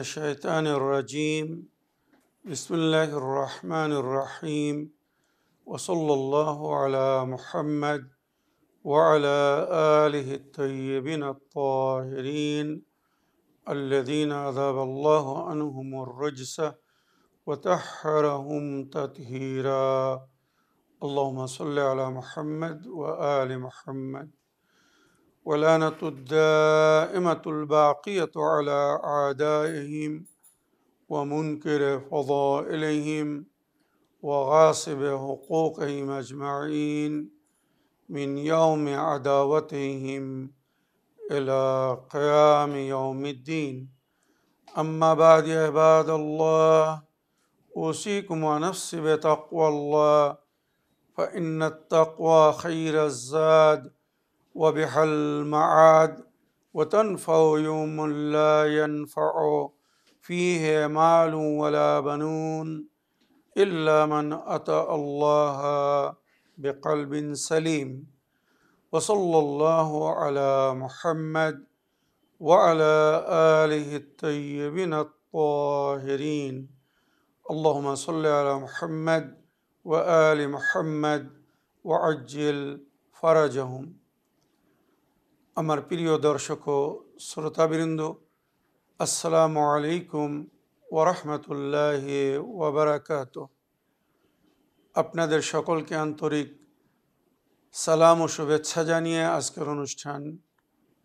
الشيطان الرجيم بسم الله الرحمن الرحيم وصلى الله على محمد وعلى آله الطيبين الطاهرين الذين أذهب الله عنهم الرجس وطهرهم تطهيرا اللهم صل على محمد وآل محمد ولعنة الدائمة الباقية على أعدائهم ومنكر فضائلهم وغاصب حقوقهم أجمعين من يوم عداوتهم إلى قيام يوم الدين أما بعد يا عباد الله أوصيكم ونفسي بتقوى الله فإن التقوى خير الزاد وبها المعاد وتنفع يوم لا ينفع فيه مال ولا بنون إلا من أتى الله بقلب سليم وصلى الله على محمد وعلى آله الطيبين الطاهرين اللهم صل على محمد وآل محمد وعجل فرجهم আমার প্রিয় দর্শক ও শ্রোতাবৃন্দ আসসালামু আলাইকুম ওয়া রাহমাতুল্লাহি ওয়া বারাকাতুহু আপনাদের সকলকে আন্তরিক সালাম ও শুভেচ্ছা জানিয়ে আজকের অনুষ্ঠান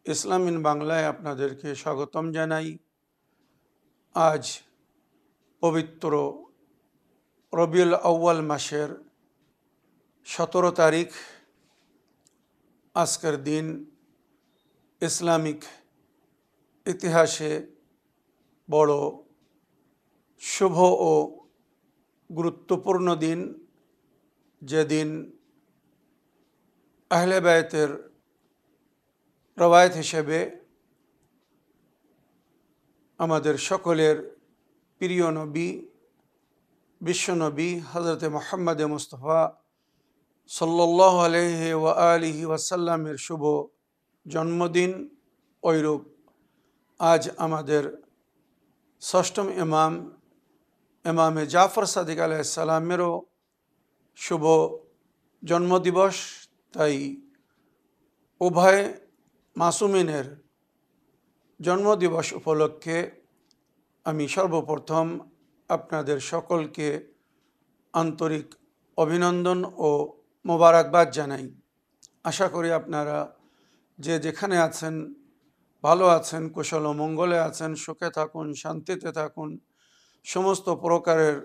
ইসলাম ইন বাংলায় আপনাদেরকে স্বাগতম জানাই। আজ পবিত্র রবিউল আউয়াল মাসের 17 তারিখ। আজকের দিন ইসলামিক ইতিহাসে বড় শুভ ও গুরুত্বপূর্ণ দিন, যেদিন আহলে বায়তের রওয়ায়াত হিসেবে আমাদের সকলের প্রিয় নবী বিশ্বনবী হযরত মুহাম্মদ মুস্তাফা সাল্লাল্লাহু আলাইহি ওয়া আলিহি ওয়াসাল্লামের শুভ জন্মদিন। ঐরূপ আজ আমাদের ষষ্ঠম ইমামে জাফর সাদিক আলাইহিস সালামেরও শুভ জন্মদিবস। তাই উভয় মাসুমিনের জন্মদিবস উপলক্ষে আমি সর্বপ্রথম আপনাদের সকলকে আন্তরিক অভিনন্দন ও মোবারকবাদ জানাই। আশা করি আপনারা যে যেখানে আছেন ভালো আছেন, কুশল ও মঙ্গলে আছেন, সুখে থাকুন, শান্তিতে থাকুন, সমস্ত প্রকারের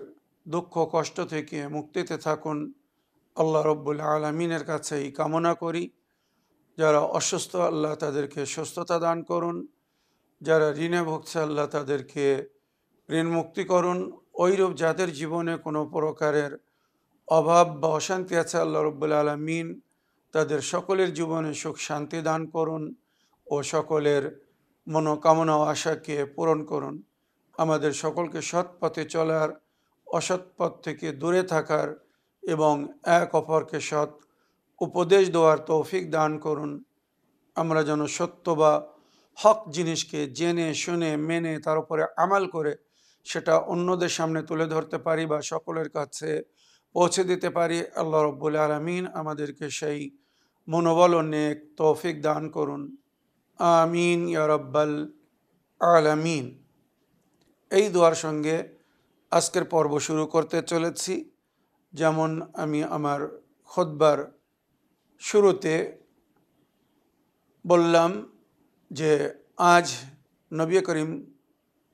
দুঃখ কষ্ট থেকে মুক্তিতে থাকুন। আল্লাহ রব্বুল আলামিনের কাছে এই কামনা করি। যারা অসুস্থ আল্লাহ তাদেরকে সুস্থতা দান করুন, যারা ঋণে ভুগছে আল্লাহ তাদেরকে ঋণ মুক্তি করুন। ওইরূপ যাদের জীবনে কোনো প্রকারের অভাব বা অশান্তি আছে আল্লাহ রব্বুল আলামিন তাদের সকলের জীবনে সুখ শান্তি দান করুন ও সকলের মনোকামনা ও আশাকে পূরণ করুন। আমাদের সকলকে সৎ পথে চলার, অসৎ পথ থেকে দূরে থাকার এবং এক অপরকে সৎ উপদেশ দেওয়ার তৌফিক দান করুন। আমরা যেন সত্য বা হক জিনিসকে জেনে শুনে মেনে তার উপরে আমাল করে সেটা অন্যদের সামনে তুলে ধরতে পারি বা সকলের কাছে পৌঁছে দিতে পারি। আল্লাহ রব্বুল আলামিন আমাদেরকে সেই মনোবল ও নেক তৌফিক দান করুন। আমিন ইয়া রাব্বাল আলামিন। এই দোয়ার সঙ্গে আজকের পর্ব শুরু করতে চলেছি। যেমন আমি আমার খুতবার শুরুতে বললাম যে আজ নবী করিম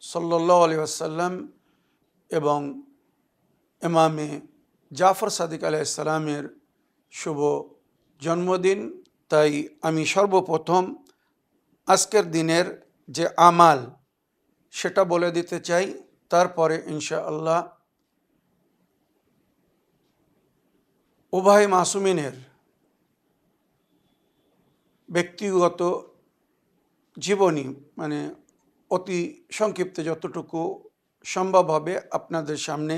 সাল্লাল্লাহু আলাইহি ওয়াসাল্লাম এবং ইমামে জাফর সাদিক আলাইহিস সালামের শুভ জন্মদিন। তাই আমি সর্বপ্রথম আজকের দিনের যে আমাল সেটা বলে দিতে চাই, তারপরে ইনশাআল্লাহ উভয় মাসুমিনের ব্যক্তিগত জীবনী মানে অতি সংক্ষিপ্ত যতটুকু সম্ভব হবে আপনাদের সামনে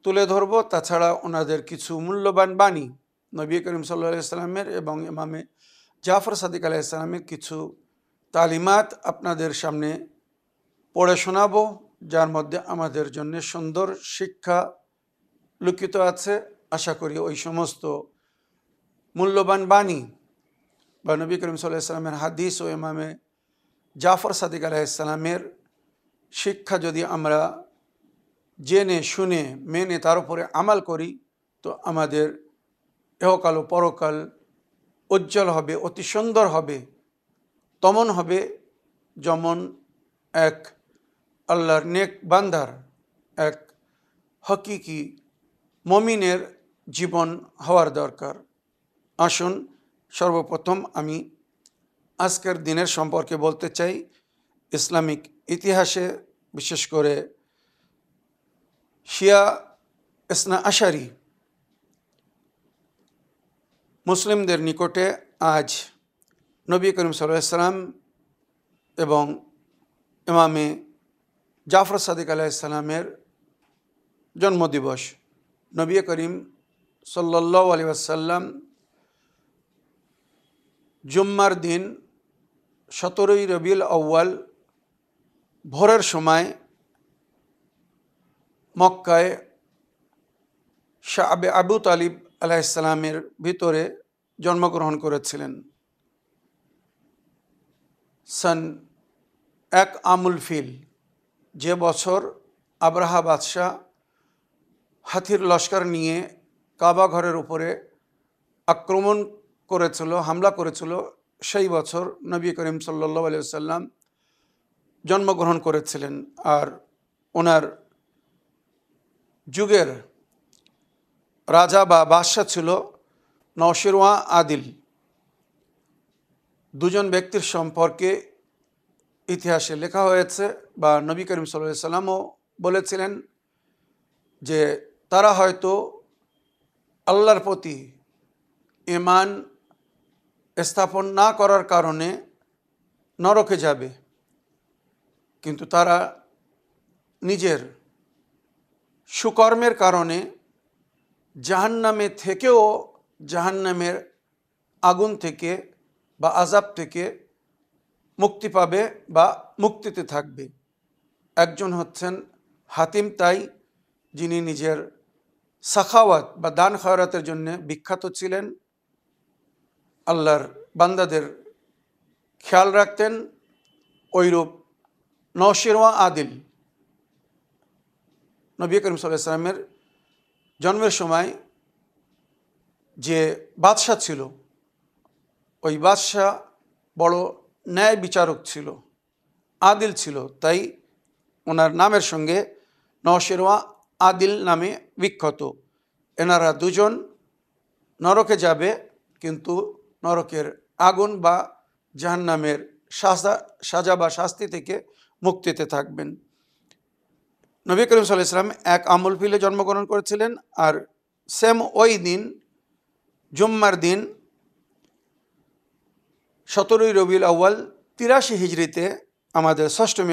তুলে ধরব। তাছাড়া ওনাদের কিছু মূল্যবান বাণী, নবী করিম সাল্লাল্লাহু আলাইহি সাল্লামের এবং ইমামে জাফর সাদিক আলাইহিস সালামের কিছু তালিমাত আপনাদের সামনে পড়ে শোনাবো, যার মধ্যে আমাদের জন্য সুন্দর শিক্ষা লুকিত আছে। আশা করি ওই সমস্ত মূল্যবান বাণী বা নবী করিম সাল্লাল্লাহু আলাইহি ওয়াসাল্লামের হাদিস ও ইমামে জাফর সাদিক আলাইহিসসালামের শিক্ষা যদি আমরা জেনে শুনে মেনে তার উপরে আমাল করি, তো আমাদের ইহকাল ও পরকাল উজ্জ্বল হবে, অতি সুন্দর হবে। তেমন হবে যেমন এক আল্লাহর নেক বান্দার, এক হকিকি মমিনের জীবন হওয়ার দরকার। আসুন সর্বপ্রথম আমি আজকের দিনের সম্পর্কে বলতে চাই। ইসলামিক ইতিহাসে বিশেষ করে শিয়া ইসনা আশারি মুসলিমদের নিকটে আজ নবী করিম সাল্লাল্লাহু আলাইহি ওয়াসাল্লাম এবং ইমামে জাফর সাদিক আলাইহিসসালামের জন্মদিবস। নবী করিম সাল্লাল্লাহু আলাইহি ওয়াসাল্লাম জুম্মার দিন 17ই রবিউল আউয়াল ভোরের সময় মক্কায় শাবে আবু তালিব আলাইহিসসালামের ভিতরে জন্মগ্রহণ করেছিলেন। সন 1 আমুল ফিল, যে বছর আবরাহা বাদশাহ হাতির লস্কর নিয়ে কাবা ঘরের উপরে আক্রমণ করেছিল, হামলা করেছিল, সেই বছর নবী করিম সাল্লাল্লাহু আলাইহি ওয়াসাল্লাম জন্মগ্রহণ করেছিলেন। আর ওনার যুগের রাজা বা বাদশাহ ছিল নওশিরওয়া আদিল। দুজন ব্যক্তির সম্পর্কে ইতিহাসে লেখা হয়েছে, বা নবী করিম সাল্লাল্লাহু আলাইহি ওয়াসাল্লামও বলেছিলেন যে তারা হয়তো আল্লাহর প্রতি ঈমান স্থাপন না করার কারণে নরকে যাবে, কিন্তু তারা নিজের সুকর্মের কারণে জাহান্নামে থেকেও জাহান্নামের আগুন থেকে বা আযাব থেকে মুক্তি পাবে বা মুক্তিতে থাকবে। একজন হচ্ছেন হাতিম তাই, যিনি নিজের সাখাওয়াত বা দান খয়রাতের জন্য বিখ্যাত ছিলেন, আল্লাহর বান্দাদের খেয়াল রাখতেন। ওইরূপ নওশিরওয়া আদিল নবী করিম সাল্লাল্লাহু আলাইহি ওয়াসাল্লামের জন্মের সময় যে বাদশাহ ছিল, ওই বাদশাহ বড় ন্যায় বিচারক ছিল, আদিল ছিল, তাই ওনার নামের সঙ্গে নওশিরওয়া আদিল নামে বিখ্যাত। এনারা দুজন নরকে যাবে, কিন্তু নরকের আগুন বা জাহান্নামের সাজা বা শাস্তি থেকে মুক্তিতে থাকবেন। নবী করিম সাল্লাল্লাহু আলাইহি ওয়াসাল্লাম 1 আমুল ফিলে জন্মগ্রহণ করেছিলেন। আর সেম ওই দিন জুম্মার দিন 17ই রবিউল আউয়াল 83 হিজরিতে আমাদের ষষ্ঠম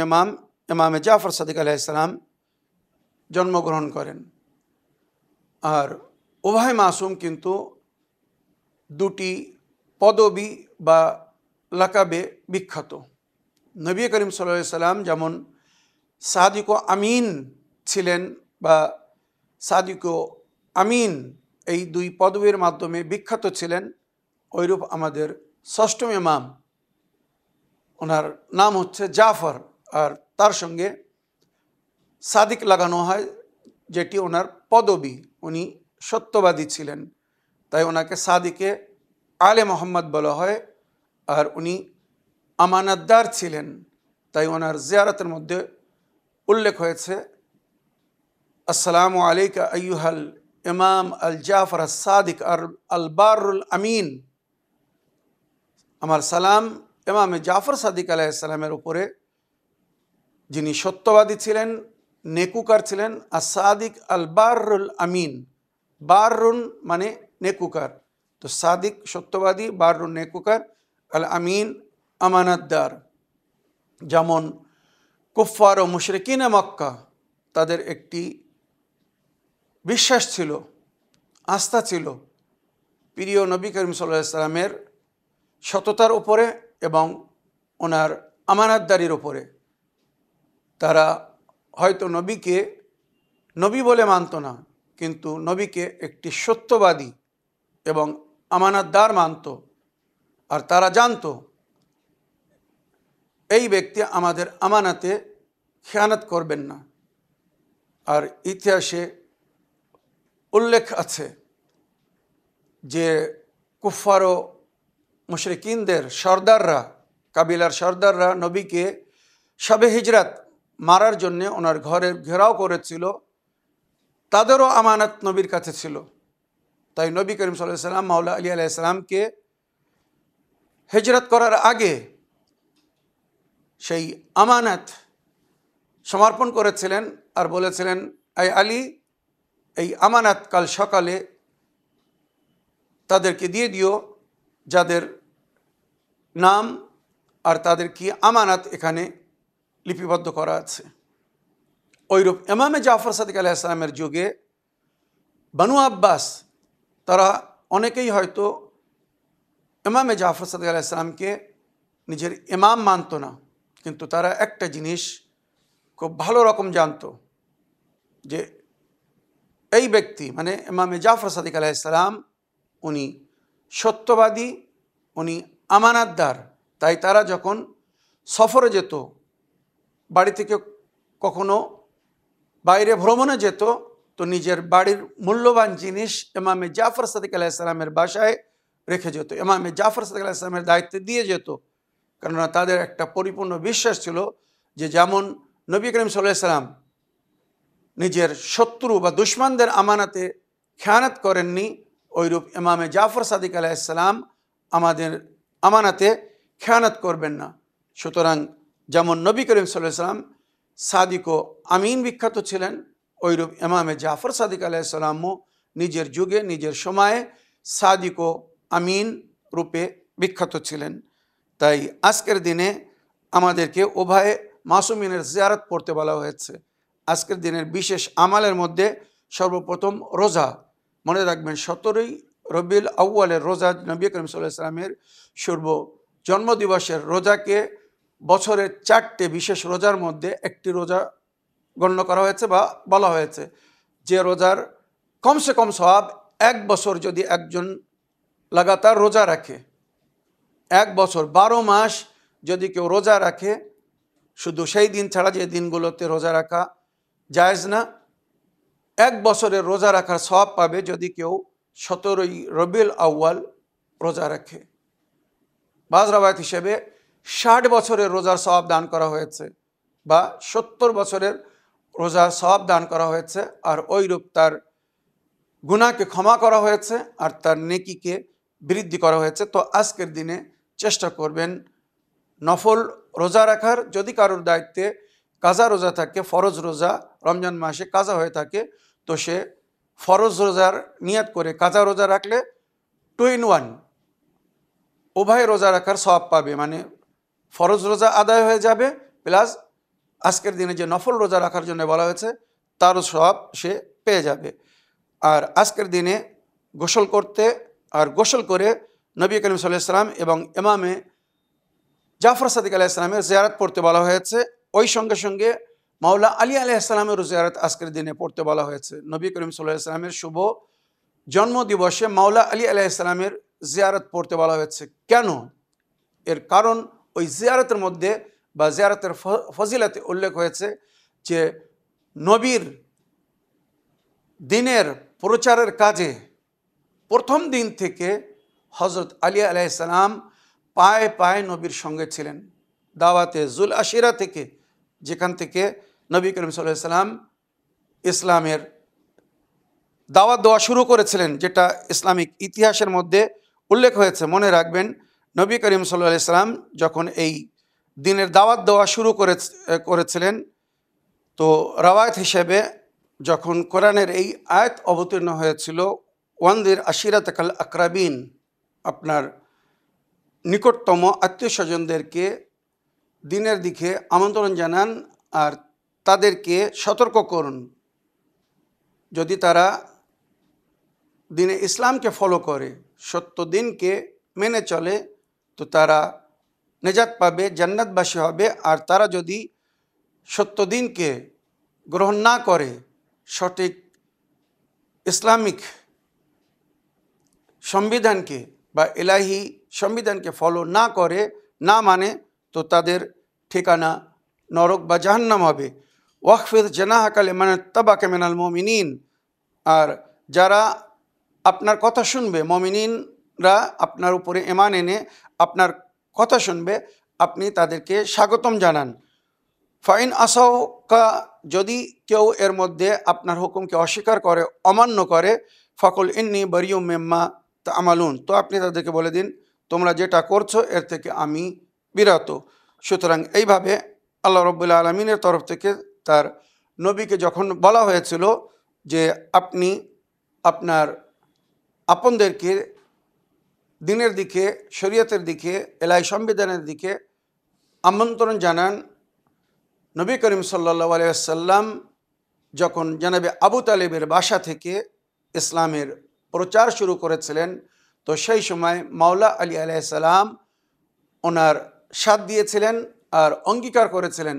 ইমামে জাফর সাদিক আলাইহিসসালাম জন্মগ্রহণ করেন। আর উভয় মাসুম কিন্তু দুটি পদবী বা লাকাবে বিখ্যাত। নবী করিম সাল্লাল্লাহু আলাইহি ওয়াসাল্লাম যেমন সাদিক ও আমিন ছিলেন, বা সাদিক ও আমিন এই দুই পদবীর মাধ্যমে বিখ্যাত ছিলেন, ওইরূপ আমাদের ষষ্ঠম ইমাম, ওনার নাম হচ্ছে জাফর, আর তার সঙ্গে সাদিক লাগানো হয়, যেটি ওনার পদবী। উনি সত্যবাদী ছিলেন, তাই ওনাকে সাদিকে আলে মোহাম্মদ বলা হয়। আর উনি আমানতদার ছিলেন, তাই ওনার জিয়ারতের মধ্যে উল্লেখ হয়েছে, আসসালামু আলাইকা আইয়ুহাল ইমাম আল জাফর আস সাদিক আল বারুল আমিন। আমার সালাম ইমামে জাফর সাদিক আলাইহিস সালামের উপরে, যিনি সত্যবাদী ছিলেন, নেকুকার ছিলেন। আর সাদিক আল বারুল আমিন, বারুন মানে নেকুকার, তো সাদিক সত্যবাদী, বারুন নেকুকার, আল আমিন আমানতদার। যেমন কুফফার ও মুশরিকিনে মক্কা, তাদের একটি বিশ্বাস ছিল, আস্থা ছিল প্রিয় নবী করিম সাল্লাল্লাহু আলাইহি ওয়াসাল্লামের সততার উপরে এবং ওনার আমানতদারির উপরে। তারা হয়তো নবীকে নবী বলে মানত না, কিন্তু নবীকে একটি সত্যবাদী এবং আমানতদার মানত। আর তারা জানতো এই ব্যক্তি আমাদের আমানাতে খেয়ানত করবেন না। আর ইতিহাসে উল্লেখ আছে যে কুফফার ও মুশরিকিনদের সর্দাররা, কাবিলার সর্দাররা নবীকে শবে হিজরাত মারার জন্য ওনার ঘরের ঘেরাও করেছিল। তাদেরও আমানত নবীর কাছে ছিল। তাই নবী করিম সাল্লাল্লাহু আলাইহি ওয়াসাল্লাম মাওলা আলী আলাইহিস সালামকে হিজরত করার আগে সেই আমানত সমর্পণ করেছিলেন আর বলেছিলেন, আই আলী, এই আমানত কাল সকালে তাদেরকে দিয়ে দিও যাদের নাম আর তাদের কি আমানত এখানে লিপিবদ্ধ করা আছে। ওইরূপ ইমামে জাফর সাদিক আলাইহিস সালামের যুগে বানু আব্বাস তারা অনেকেই হয়তো ইমামে জাফর সাদিক আলাইহিস সালামকে নিজের ইমাম মানত না, কিন্তু তারা একটা জিনিস খুব ভালো রকম জানতো যে এই ব্যক্তি মানে ইমামে জাফর সাদিক আলাইহিস সালাম উনি সত্যবাদী, উনি আমানতদার। তাই তারা যখন সফরে যেত, বাড়ি থেকে কখনো বাইরে ভ্রমণে যেত, তো নিজের বাড়ির মূল্যবান জিনিস ইমামে জাফর সাদিক আলাইহিস সালামের বাসায় রেখে যেত, ইমামে জাফর সাদিক আলাইহিস সালামের দায়িত্বে দিয়ে যেত। কেননা তাদের একটা পরিপূর্ণ বিশ্বাস ছিল যে যেমন নবী করিম সাল্লাল্লাহু আলাইহি ওয়াসাল্লাম নিজের শত্রু বা দুশমনদের আমানাতে খেয়ানত করেননি, ওইরূপ ইমামে জাফর সাদিক আলাইহিস সালাম আমাদের আমানাতে খেয়ানত করবেন না। সুতরাং যেমন নবী করিম সাল্লাল্লাহু আলাইহি ওয়াসাল্লাম সাদিক ও আমিন বিখ্যাত ছিলেন, ওইরূপ ইমামে জাফর সাদিক আলাইহিস সালামও নিজের যুগে নিজের সময়ে সাদিক ও আমিন রূপে বিখ্যাত ছিলেন। তাই আজকের দিনে আমাদেরকে উভয়ে মাসুমিনের জিয়ারত পড়তে বলা হয়েছে। আজকের দিনের বিশেষ আমালের মধ্যে সর্বপ্রথম রোজা। মনে রাখবেন 17ই রবিউল আউয়ালের রোজা নবী করিম সাল্লাল্লাহু আলাইহি ওয়াসাল্লামের শুভ জন্মদিবসের রোজাকে বছরের 4টে বিশেষ রোজার মধ্যে একটি রোজা গণ্য করা হয়েছে বা বলা হয়েছে, যে রোজার কমসে কম সওয়াব 1 বছর যদি একজন লাগাতার রোজা রাখে, 1 বছর 12 মাস যদি কেউ রোজা রাখে, শুধু সেই দিন ছাড়া যে দিনগুলোতে রোজা রাখা জায়েজ না, 1 বছরের রোজা রাখার সওয়াব পাবে যদি কেউ 17ই রবিউল আউয়াল রোজা রাখে। বাজ রাওয়ায়াত হিসেবে 60 বছরের রোজার সওয়াব দান করা হয়েছে বা 70 বছরের রোজার সওয়াব দান করা হয়েছে। আর ওইরূপ তার গুনাহকে ক্ষমা করা হয়েছে আর তার নেকিকে বৃদ্ধি করা হয়েছে। তো আজকের দিনে চেষ্টা করবেন নফল রোজা রাখার। যদি কারোর দায়িত্বে কাজা রোজা থাকে, ফরজ রোজা রমজান মাসে কাজা হয়ে থাকে, তো সে ফরজ রোজার নিয়ত করে কাজা রোজা রাখলে 2 in 1 উভয় রোজা রাখার সওয়াব পাবে। মানে ফরজ রোজা আদায় হয়ে যাবে, প্লাস আজকের দিনে যে নফল রোজা রাখার জন্য বলা হয়েছে তারও সওয়াব সে পেয়ে যাবে। আর আজকের দিনে গোসল করতে আর গোসল করে নবী করিম সাল্লাল্লাহু আলাইহি ওয়াসাল্লাম এবং ইমামে জাফর সাদিক আলাইহিস সালামের জিয়ারত পড়তে বলা হয়েছে। ওই সঙ্গে সঙ্গে মাওলা আলী আলাইহিস সালামের জিয়ারত আজকের দিনে পড়তে বলা হয়েছে। নবী করিম সাল্লাল্লাহু আলাইহি ওয়াসাল্লামের শুভ জন্মদিবসে মাওলা আলী আলাইহিস সালামের জিয়ারত পড়তে বলা হয়েছে। কেন? এর কারণ ওই জিয়ারতের মধ্যে বা জিয়ারতের ফজিলতে উল্লেখ হয়েছে যে নবীর দিনের প্রচারের কাজে প্রথম দিন থেকে হযরত আলী আলাইহিস সালাম পায়ে পায়ে নবীর সঙ্গে ছিলেন। দাওয়াতে জুল আশিরা থেকে, যেখান থেকে নবী করিম সাল্লাল্লাহু আলাইহি ওয়াসাল্লাম ইসলামের দাওয়াত দেওয়া শুরু করেছিলেন, যেটা ইসলামিক ইতিহাসের মধ্যে উল্লেখ হয়েছে। মনে রাখবেন, নবী করিম সাল্লাল্লাহু আলাইহি ওয়াসাল্লাম যখন এই দিনের দাওয়াত দেওয়া শুরু করেছিলেন, তো রাওয়ায়াত হিসেবে যখন কোরআনের এই আয়াত অবতীর্ণ হয়েছিল, ওয়ানদির আশিরাতাকাল আকরাবিন, আপনার নিকটতম আত্মীয় স্বজনদেরকে দিনের দিকে আমন্ত্রণ জানান আর তাদেরকে সতর্ক করুন, যদি তারা দিনে ইসলামকে ফলো করে, সত্য দিনকে মেনে চলে, তো তারা নেজাত পাবে, জান্নাতবাসী হবে। আর তারা যদি সত্য দিনকে গ্রহণ না করে, সঠিক ইসলামিক সংবিধানকে বা ইলাহি সংবিধানকে ফলো না করে, না মানে, তো তাদের ঠিকানা নরক বা জাহান্নাম হবে। ওয়াকফির জানাহাকা লিমান ইত্তাবাকা মিনাল মুমিনিন, আর যারা আপনার কথা শুনবে, মুমিনিনরা আপনার উপরে ঈমান এনে আপনার কথা শুনবে, আপনি তাদেরকে স্বাগতম জানান। ফাইন আসাউকা, যদি কেউ এর মধ্যে আপনার হুকুমকে অস্বীকার করে, অমান্য করে, ফাকুল ইন্নী বারিউম মিম্মা তা'মালুন, তো আপনি তাদেরকে বলে দিন, তোমরা যেটা করছো এর থেকে আমি বিরত। সুতরাং এইভাবে আল্লাহ রাব্বুল আলামিনের তরফ থেকে তার নবীকে যখন বলা হয়েছিল যে আপনি আপনার আপনদেরকে দিনের দিকে, শরীয়তের দিকে, ইলাহি সংবিধানের দিকে আমন্ত্রণ জানান, নবী করিম সাল্লাল্লাহু আলাইহি ওয়াসাল্লাম যখন জনাবে আবু তালেবের বাসা থেকে ইসলামের প্রচার শুরু করেছিলেন, তো সেই সময় মাওলা আলী আলাইহিস সালাম ওনার সাথ দিয়েছিলেন আর অঙ্গীকার করেছিলেন,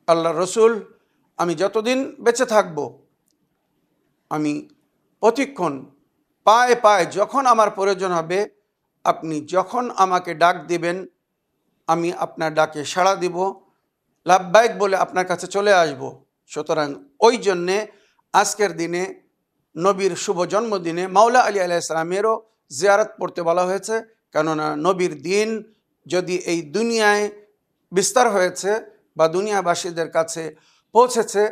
আল্লাহ রসুল, আমি যতদিন বেঁচে থাকব, আমি প্রতিক্ষণ পায়ে পায়ে যখন আমার প্রয়োজন হবে, আপনি যখন আমাকে ডাক দিবেন, আমি আপনার ডাকে সাড়া দিব, লাব্বাইক বলে আপনার কাছে চলে আসব। সুতরাং ওই জন্যে আজকের দিনে নবীর শুভ জন্মদিনে মাওলা আলী আলাইহিস সালামেরও জিয়ারত পড়তে বলা হয়েছে, কেননা নবীর দিন যদি এই দুনিয়ায় বিস্তার হয়েছে বা দুনিয়াবাসীদের কাছে পৌঁছেছে,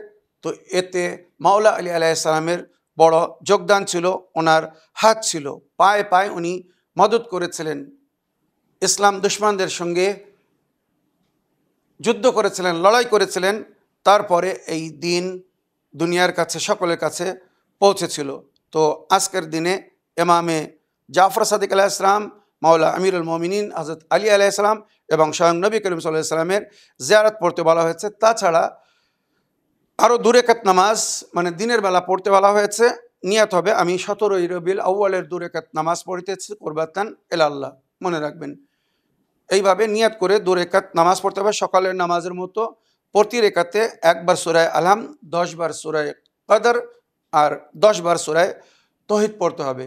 তো এতে মাওলা আলী আলাইহিস সালামের বড় যোগদান ছিল, ওনার হাত ছিল, পায়ে পায়ে উনি মদত করেছিলেন, ইসলাম দুশমনদের সঙ্গে যুদ্ধ করেছিলেন, লড়াই করেছিলেন, তারপরে এই দিন দুনিয়ার কাছে, সকলের কাছে পৌঁছেছিল। তো আজকের দিনে ইমামে জাফর সাদিক আলাইহিস সালাম, মাওলা আমিরুল মুমিনিন হযরত আলী আলাইহিস সালাম এবং স্বয়ং নবী করিম সাল্লাল্লাহু আলাইহি সাল্লামের জিয়ারত পড়তে বলা হয়েছে। তাছাড়া আরও 2 রাকাত নামাজ মানে দিনের বেলা পড়তে বলা হয়েছে। নিয়ত হবে আমি 17 রবিউল আউয়ালের 2 রাকাত নামাজ পড়িতেছি কুরবাতান ইলাল্লাহ, মনে রাখবেন। এইভাবে নিয়ত করে 2 রাকাত নামাজ পড়তে হবে সকালের নামাজের মতো। প্রতি রেখাতে একবার সূরা আলহাম, 10 বার সূরা কদর আর 10 বার সূরা তৌহিদ পড়তে হবে।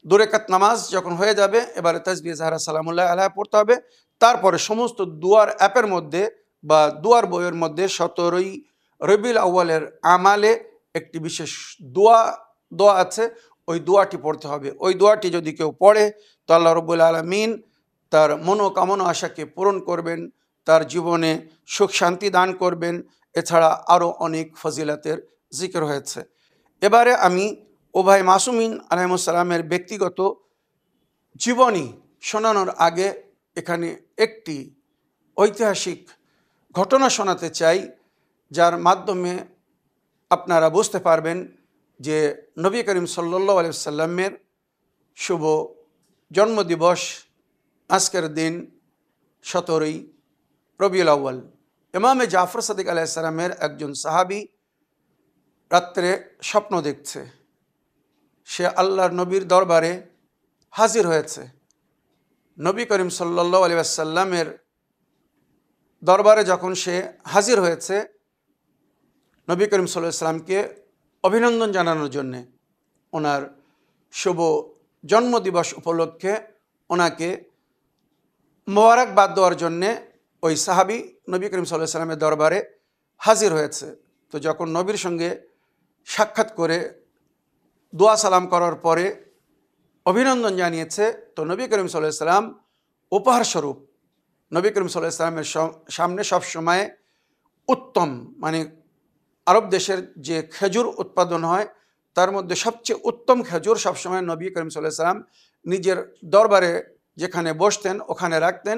2 রাকাত নামাজ যখন হয়ে যাবে, এবারে তাসবিহ জাহরা সালামুল্লাহ আলাইহা পড়তে হবে। তারপরে সমস্ত দুয়ার অ্যাপের মধ্যে বা দুয়ার বইয়ের মধ্যে 17 রবিউল আউয়ালের আমালে একটি বিশেষ দোয়া আছে, ওই দোয়াটি পড়তে হবে। ওই দোয়াটি যদি কেউ পড়ে, তো আল্লাহ রাব্বুল আলামিন তার মনোকামনা আশাকে পূরণ করবেন, তার জীবনে সুখ শান্তি দান করবেন। এছাড়া আরও অনেক ফজিলাতের জিকির হয়েছে। এবারে আমি ওভাই মাসুমিন আলাইহিস সালামের ব্যক্তিগত জীবনী শোনানোর আগে এখানে একটি ঐতিহাসিক ঘটনা শোনাতে চাই, যার মাধ্যমে আপনারা বুঝতে পারবেন যে নবী করিম সাল্লাল্লাহু আলাইহি ওয়াসাল্লামের শুভ জন্মদিবস আজকের দিন 17 রবিউল আউয়াল। ইমামে জাফর সাদিক আলাইহিস সালামের একজন সাহাবী রাত্রে স্বপ্ন দেখছে, সে আল্লাহর নবীর দরবারে হাজির হয়েছে। নবী করিম সাল্লাল্লাহু আলাইহি ওয়াসাল্লামের দরবারে যখন সে হাজির হয়েছে, নবী করিম সাল্লাল্লাহু আলাইহি ওয়াসাল্লামকে অভিনন্দন জানানোর জন্যে, ওনার শুভ জন্মদিবস উপলক্ষে ওনাকে মোবারকবাদ দেওয়ার জন্যে ওই সাহাবী নবী করিম সাল্লাল্লাহু আলাইহি ওয়াসাল্লামের দরবারে হাজির হয়েছে। তো যখন নবীর সঙ্গে সাক্ষাৎ করে দোয়া সালাম করার পরে অভিনন্দন জানিয়েছে, তো নবী করিম সাল্লাল্লাহু আলাইহি ওয়াসাল্লাম উপহারস্বরূপ নবী করিম সাল্লাল্লাহু আলাইহি ওয়াসাল্লামের সামনে সবসময় উত্তম, মানে আরব দেশের যে খেজুর উৎপাদন হয় তার মধ্যে সবচেয়ে উত্তম খেজুর সবসময় নবী করিম সাল্লাল্লাহু আলাইহি ওয়াসাল্লাম নিজের দরবারে যেখানে বসতেন ওখানে রাখতেন।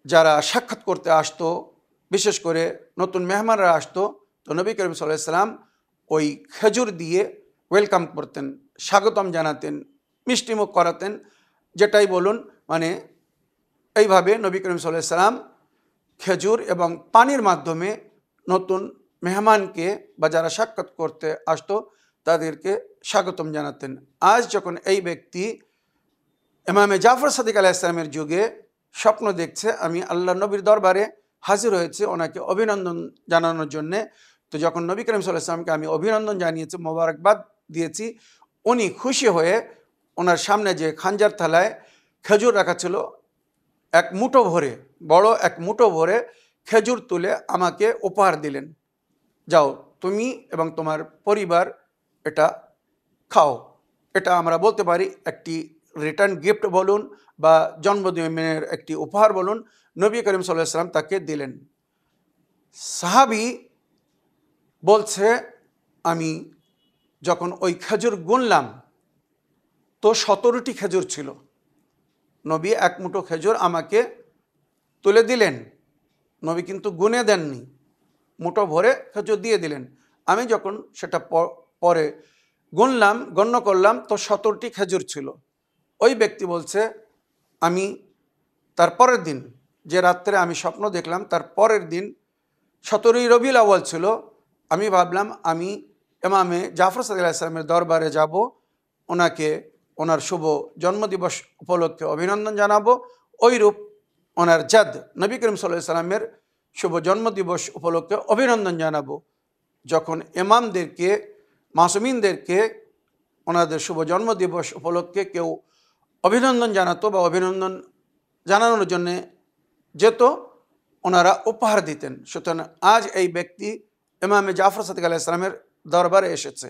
যারা সাক্ষাৎ করতে আসতো, বিশেষ করে নতুন মেহমানরা আসতো, তো নবী করিম সাল্লাল্লাহু আলাইহি ওয়াসাল্লাম ওই খেজুর দিয়ে ওয়েলকাম করতেন, স্বাগতম জানাতেন, মিষ্টিমুখ করাতেন, যেটাই বলুন, মানে এইভাবে নবী করিম সাল্লাল্লাহু আলাইহি ওয়াসাল্লাম খেজুর এবং পানির মাধ্যমে নতুন মেহমানকে বা যারা সাক্ষাৎ করতে আসতো তাদেরকে স্বাগতম জানাতেন। আজ যখন এই ব্যক্তি ইমামে জাফর সাদিক আলাইহিস সালামের যুগে স্বপ্ন দেখছে, আমি আল্লাহ নবীর দরবারে হাজির হয়েছে ওনাকে অভিনন্দন জানানোর জন্যে। তো যখন নবী করিম সাল্লাল্লাহু আলাইহি ওয়াসাল্লামকে আমি অভিনন্দন জানিয়েছি, মোবারকবাদ দিয়েছি, উনি খুশি হয়ে ওনার সামনে যে খাঞ্জার থালায় খেজুর রাখা ছিল, এক মুঠো ভরে, বড় এক মুঠো ভরে খেজুর তুলে আমাকে উপহার দিলেন। যাও, তুমি এবং তোমার পরিবার এটা খাও। এটা আমরা বলতে পারি একটি রিটার্ন গিফট বলুন বা জন্মদিনের একটি উপহার বলুন, নবী করিম সাল্লাল্লাহু আলাইহি ওয়াসাল্লাম তাকে দিলেন। সাহাবী বলছে, আমি যখন ওই খেজুর গুনলাম তো 17টি খেজুর ছিল। নবী এক মুঠো খেজুর আমাকে তুলে দিলেন, নবী কিন্তু গুনে দেননি, মুঠো ভরে খেজুর দিয়ে দিলেন। আমি যখন সেটা পরে গুনলাম, গণ্য করলাম তো 17টি খেজুর ছিল। ওই ব্যক্তি বলছে, আমি তার পরের দিন, যে রাত্রে আমি স্বপ্ন দেখলাম তার পরের দিন 17ই রবিউল আউয়াল ছিল, আমি ভাবলাম আমি ইমামে জাফর সাদিক আলাইহিস সালামের দরবারে যাব, ওনাকে ওনার শুভ জন্মদিবস উপলক্ষে অভিনন্দন জানাবো, ওইরূপ ওনার জাদ নবী করিম সাল্লাল্লাহু আলাইহি সাল্লামের শুভ জন্মদিবস উপলক্ষে অভিনন্দন জানাবো। যখন ইমামদেরকে, মাসুমিনদেরকে ওনাদের শুভ জন্মদিবস উপলক্ষে কেউ অভিনন্দন জানাতো বা অভিনন্দন জানানোর জন্যে যেত, ওনারা উপহার দিতেন। সুতরাং আজ এই ব্যক্তি ইমামে জাফর সাদিক আলাইহিস সালামের দরবারে এসেছে,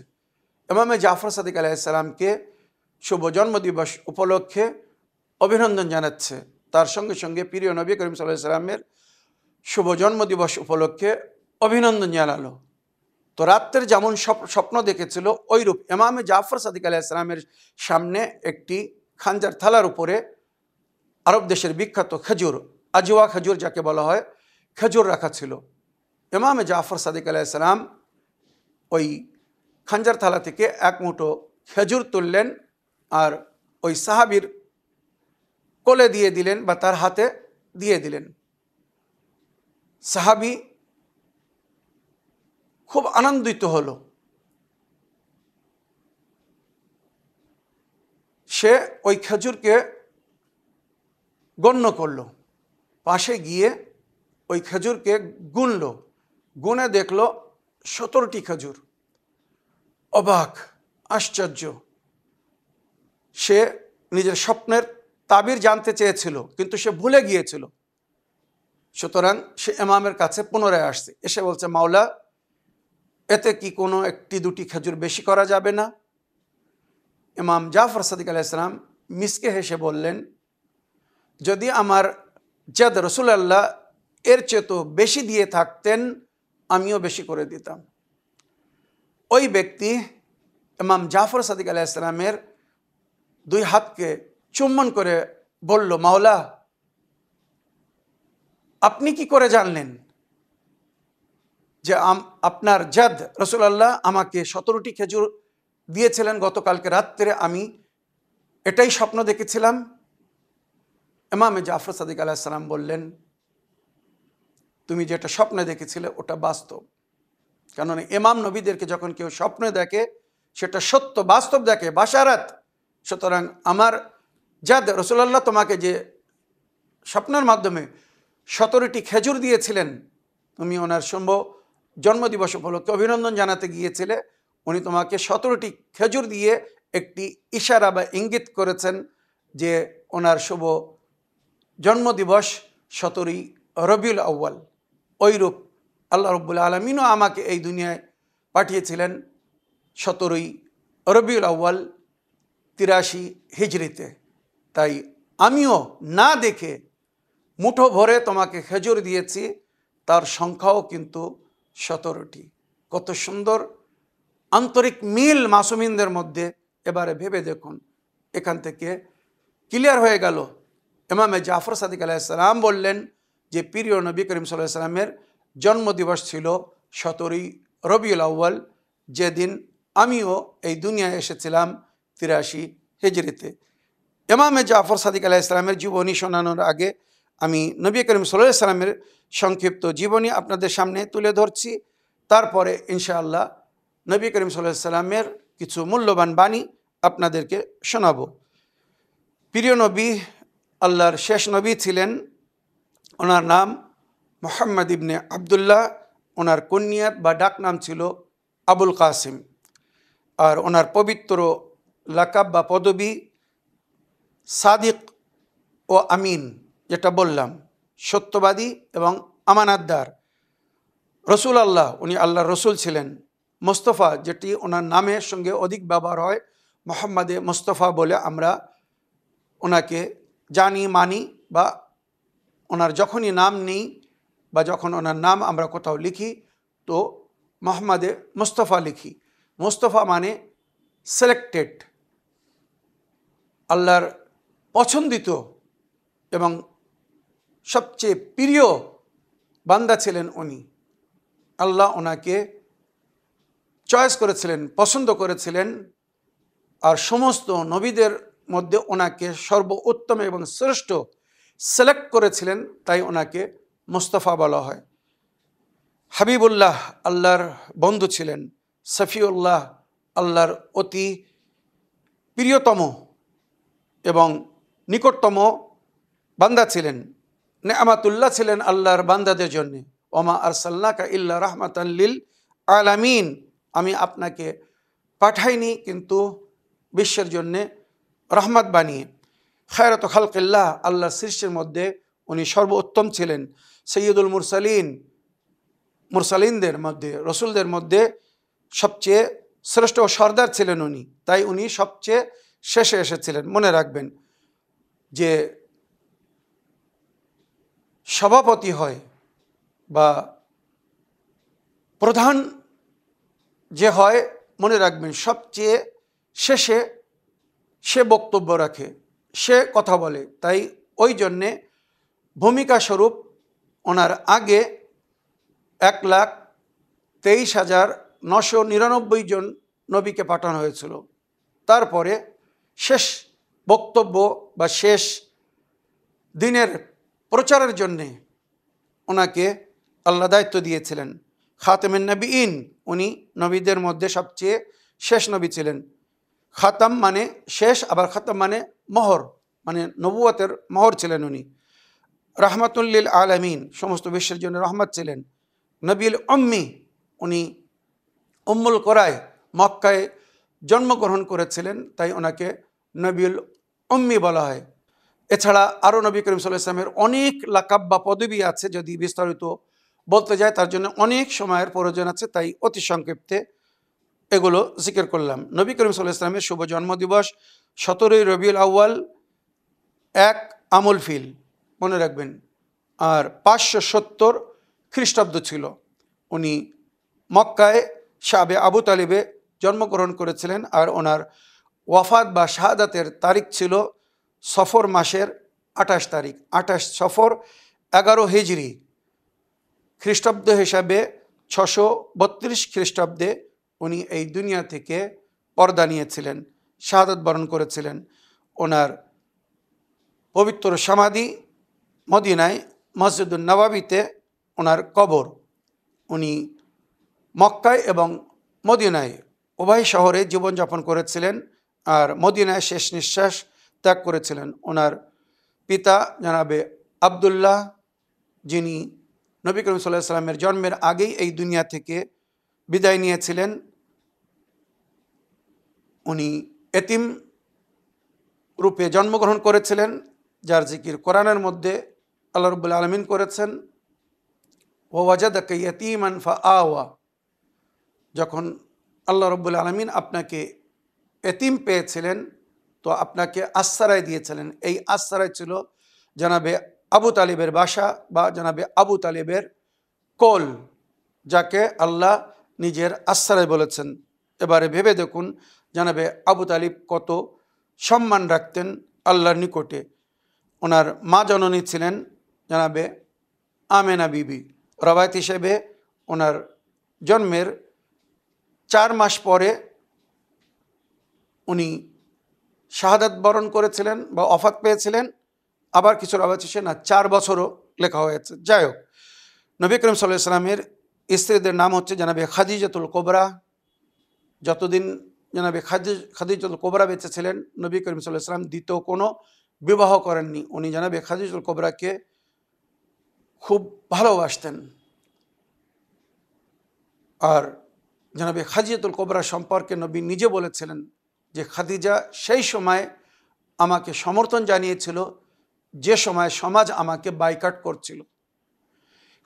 ইমামে জাফর সাদিক আলাইহিস সালামকে শুভ জন্মদিবস উপলক্ষে অভিনন্দন জানাচ্ছে। তার সঙ্গে সঙ্গে প্রিয় নবী করিম সাল্লাল্লাহু আলাইহি সাল্লামের শুভ জন্মদিবস উপলক্ষে অভিনন্দন জানালো। তো রাত্রের যেমন স্বপ্ন দেখেছিল, ওইরূপ ইমামে জাফর সাদিক আলাইহিস সালামের সামনে একটি খাঞ্জার থালার উপরে আরব দেশের বিখ্যাত খেজুর, আজওয়া খেজুর যাকে বলা হয়, খেজুর রাখা ছিল। ইমামে জাফর সাদিক আলাইহিস সালাম ওই খাঞ্জার থালা থেকে এক মুঠো খেজুর তুললেন আর ওই সাহাবীর কোলে দিয়ে দিলেন বা তার হাতে দিয়ে দিলেন। সাহাবী খুব আনন্দিত হলো। সে ওই খেজুরকে গণ্য করলো, পাশে গিয়ে ওই খেজুরকে গুনলো, গুনে দেখলো 17টি খেজুর। অবাক, আশ্চর্য। সে নিজের স্বপ্নের তাবির জানতে চেয়েছিল, কিন্তু সে ভুলে গিয়েছিল। সুতরাং সে ইমামের কাছে পুনরায় আসছে, এসে বলছে, মাওলা, এতে কি কোনো একটি দুটি খেজুর বেশি করা যাবে না? ইমাম জাফর সাদিক আলাইহিস সালাম মিসকে হেসে বললেন, যদি আমার জাদ রাসূলুল্লাহ এর চেয়ে তো বেশি দিয়ে থাকতেন, আমিও বেশি করে দিতাম। ওই ব্যক্তি ইমাম জাফর সাদিক আলাইহিস সালামের দুই হাতকে চুম্বন করে বলল, মাওলা, আপনি কি করে জানলেন যে আপনার জাদ রাসূলুল্লাহ আমাকে 17টি খেজুর দিয়েছিলেন গতকালকে রাত্রে? আমি এটাই স্বপ্ন দেখেছিলাম। ইমামে জাফর সাদিক আলাইহিস সালাম বললেন, তুমি যেটা স্বপ্নে দেখেছিলে ওটা বাস্তব। কেননা ইমাম নবীদেরকে যখন কেউ স্বপ্নে দেখে সেটা সত্য, বাস্তব দেখে, বাশারাত। সুতরাং আমার জাদ রাসূলুল্লাহ তোমাকে যে স্বপ্নের মাধ্যমে 17টি খেজুর দিয়েছিলেন, তুমি ওনার শুভ জন্মদিবস উপলক্ষে অভিনন্দন জানাতে গিয়েছিলে, উনি তোমাকে 17টি খেজুর দিয়ে একটি ইশারা বা ইঙ্গিত করেছেন যে ওনার শুভ জন্মদিবস 17ই রবিউল আউয়াল। ওইরূপ আল্লাহ রাব্বুল আলামিনও আমাকে এই দুনিয়ায় পাঠিয়েছিলেন 17ই রবিউল আউয়াল 83 হিজরিতে। তাই আমিও না দেখে মুঠো ভরে তোমাকে খেজুর দিয়েছি, তার সংখ্যাও কিন্তু 17টি। কত সুন্দর আন্তরিক মিল মাসুমিনদের মধ্যে। এবারে ভেবে দেখুন, এখান থেকে ক্লিয়ার হয়ে গেল। ইমামে জাফর সাদিক আলাইহিস সালাম বললেন যে প্রিয় নবী করিম সাল্লাল্লাহু আলাইহি সাল্লামের জন্মদিবস ছিল 17ই রবিউল আউয়াল, যেদিন আমিও এই দুনিয়ায় এসেছিলাম 83 হিজরিতে। ইমামে জাফর সাদিক আলাইহিস সালামের জীবনী শোনানোর আগে আমি নবী করিম সাল্লাল্লাহু আলাইহি সাল্লামের সংক্ষিপ্ত জীবনী আপনাদের সামনে তুলে ধরছি। তারপরে ইনশাআল্লাহ নবী করিম সাল্লাল্লাহু আলাইহি সাল্লামের কিছু মূল্যবান বাণী আপনাদেরকে শোনাবো। প্রিয় নবী আল্লাহর শেষ নবী ছিলেন, ওনার নাম মোহাম্মদ ইবনে আবদুল্লাহ, ওনার কুনিয়াত বা ডাক নাম ছিল আবুল কাসিম। আর ওনার পবিত্র লাকাব বা পদবী সাদিক ও আমিন, যেটা বললাম, সত্যবাদী এবং আমানাতদার। রসুল আল্লাহ, উনি আল্লাহর রসুল ছিলেন। মোস্তফা, যেটি ওনার নামের সঙ্গে অধিক ব্যবহার হয়, মোহাম্মদে মোস্তফা বলে আমরা ওনাকে জানি, মানি, বা ওনার যখনই নাম নেই বা যখন ওনার নাম আমরা কোথাও লিখি তো মোহাম্মদে মোস্তফা লিখি। মোস্তফা মানে সিলেক্টেড, আল্লাহর পছন্দিত এবং সবচেয়ে প্রিয় বান্দা ছিলেন উনি। আল্লাহ ওনাকে চয়েস করেছিলেন, পছন্দ করেছিলেন, আর সমস্ত নবীদের মধ্যে ওনাকে সর্বোত্তম এবং শ্রেষ্ঠ সিলেক্ট করেছিলেন, তাই ওনাকে মুস্তাফা বলা হয়। হাবিবুল্লাহ, আল্লাহর বন্ধু ছিলেন। সফিউল্লাহ, আল্লাহর অতি প্রিয়তম এবং নিকটতম বান্দা ছিলেন। নেয়ামাতুল্লাহ ছিলেন আল্লাহর বান্দাদের জন্যে। ওমা আরসালনাকা ইল্লা রাহমাতান লিল আলামিন, আমি আপনাকে পাঠাইনি কিন্তু বিশ্বের জন্যে রহমত বানিয়ে। খায়রাত খালকিল্লাহ, আল্লাহর সৃষ্টির মধ্যে উনি সর্বোত্তম ছিলেন। সৈয়দুল মুরসালিন, মুরসালিনদের মধ্যে, রসুলদের মধ্যে সবচেয়ে শ্রেষ্ঠ ও সর্দার ছিলেন উনি, তাই উনি সবচেয়ে শেষে এসেছিলেন। মনে রাখবেন যে সভাপতি হয় বা প্রধান যে হয়, মনে রাখবেন সবচেয়ে শেষে সে বক্তব্য রাখে, সে কথা বলে। তাই ওই জন্যে ভূমিকা স্বরূপ ওনার আগে 1,23,999 জন নবীকে পাঠানো হয়েছিল। তারপরে শেষ বক্তব্য বা শেষ দিনের প্রচারের জন্যে ওনাকে আল্লাহ দায়িত্ব দিয়েছিলেন। খাতেমেন নবীন, উনি নবীদের মধ্যে সবচেয়ে শেষ নবী ছিলেন। খাতাম মানে শেষ, আবার খাতাম মানে মোহর, মানে নবুয়তের মোহর ছিলেন উনি। রাহমাতুল লিল আলামিন, সমস্ত বিশ্বের জন্য রহমত ছিলেন। নবীল উম্মি, উনি উম্মুল কোরায় মক্কায় জন্মগ্রহণ করেছিলেন, তাই ওনাকে নবীল উম্মি বলা হয়। এছাড়া আরও নবী করিম সাল্লাল্লাহু আলাইহি ওয়াসাল্লামের অনেক লাকাব বা পদবী আছে, যদি বিস্তারিত বলতে যায় তার জন্য অনেক সময়ের প্রয়োজন আছে, তাই অতি সংক্ষিপ্তে এগুলো জিকির করলাম। নবী করিম সাল্লাল্লাহু আলাইহি ওয়াসাল্লামের শুভ জন্মদিবস 17ই রবিউল আউয়াল, 1 আমুল ফিল, মনে রাখবেন। আর 570 খ্রিস্টাব্দ ছিল। উনি মক্কায় শাবে আবু তালিবে জন্মগ্রহণ করেছিলেন। আর ওনার ওয়াফাত বা শাহাদাতের তারিখ ছিল সফর মাসের 28 তারিখ, 28 সফর 11 হিজরি, খ্রিস্টাব্দ হিসাবে 632 খ্রিস্টাব্দে উনি এই দুনিয়া থেকে পর্দা নিয়েছিলেন, শাহাদাত বরণ করেছিলেন। ওনার পবিত্র সমাধি মদিনায় মসজিদুন নববীতে ওনার কবর। উনি মক্কায় এবং মদিনায় উভয় শহরে জীবনযাপন করেছিলেন, আর মদিনায় শেষ নিঃশ্বাস ত্যাগ করেছিলেন। ওনার পিতা জনাবে আবদুল্লাহ, যিনি নবী করিম সাল্লাল্লাহু আলাইহি ওয়াসাল্লামের জন্মের আগেই এই দুনিয়া থেকে বিদায় নিয়েছিলেন। উনি এতিম রূপে জন্মগ্রহণ করেছিলেন, যার জিকির কোরআনের মধ্যে আল্লাহ রাব্বুল আলামিন করেছেন। ওয়াজাদাকা ইয়াতীমান ফাআওয়া, যখন আল্লাহ রাব্বুল আলামিন আপনাকে এতিম পেয়েছিলেন তো আপনাকে আশ্রয় দিয়েছিলেন। এই আশ্রয় ছিল জনাবে আবু তালিবের বাসা বা জনাবে আবু তালিবের কোল, যাকে আল্লাহ নিজের আশ্রয় বলেছেন। এবারে ভেবে দেখুন জনাবে আবু তালিব কত সম্মান রাখতেন আল্লাহর নিকটে। ওনার মা জননী ছিলেন জনাবে আমেনা বিবি। রবায়ত হিসেবে ওনার জন্মের 4 মাস পরে উনি শাহাদাত বরণ করেছিলেন বা ওফাত পেয়েছিলেন। আবার কিছু রবায়ত হিসেবে না, 4 বছরও লেখা হয়েছে। যাই হোক, নবী করিম সাল্লাল্লাহু আলাইহি ওয়াসাল্লামের স্ত্রীদের নাম হচ্ছে জনাবে খাদিজাতুল কোবরা। যতদিন জনাবে খাদিজাতুল কোবরা বেঁচে ছিলেন, নবী করিম সাল্লাল্লাহু আলাইহি ওয়াসাল্লাম দ্বিতীয় কোনো বিবাহ করেননি। উনি জনাবে খাদিজাতুল কোবরাকে খুব ভালোবাসতেন। আর জনাবে খাদিজাতুল কুবরা সম্পর্কে নবী নিজে বলেছিলেন যে খাদিজা সেই সময় আমাকে সমর্থন জানিয়েছিল যে সময় সমাজ আমাকে বাইকট করছিল।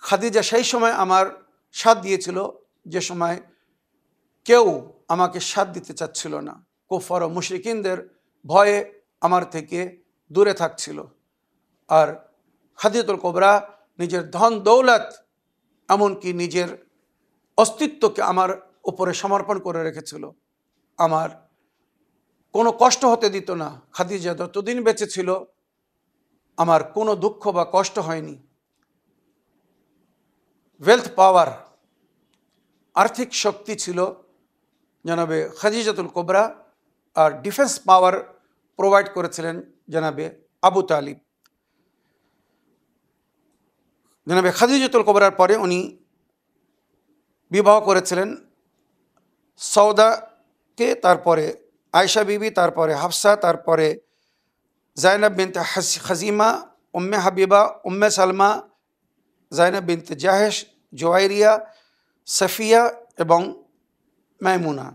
খাদিজা সেই সময় আমার সাথ দিয়েছিল যে সময় কেউ আমাকে সাথ দিতে চাচ্ছিল না। কুফার ও মুশরিকিনদের ভয়ে আমার থেকে দূরে থাকছিল। আর খাদিজাতুল কুবরা নিজের ধন দৌলত এমনকি নিজের অস্তিত্বকে আমার উপরে সমর্পণ করে রেখেছিল। আমার কোনো কষ্ট হতে দিত না। খাদিজা যতদিন বেঁচে ছিল আমার কোনো দুঃখ বা কষ্ট হয়নি। ওয়েলথ পাওয়ার, আর্থিক শক্তি ছিল জনাবে খাদিজাতুল কুবরা, আর ডিফেন্স পাওয়ার প্রোভাইড করেছিলেন জনাবে আবু তালিব। জনাবে খাদিজাতুল কুবরার পরে উনি বিবাহ করেছিলেন সৌদাকে, তারপরে আয়েশা বিবি, তারপরে হাফসা, তারপরে জাইনাব বিনতে খাজিমা, উম্মে হাবিবা, উম্মে সালমা, জাইনাব বিনতে জাহেশ, জোয়াইরিয়া, সাফিয়া এবং মাইমুনা।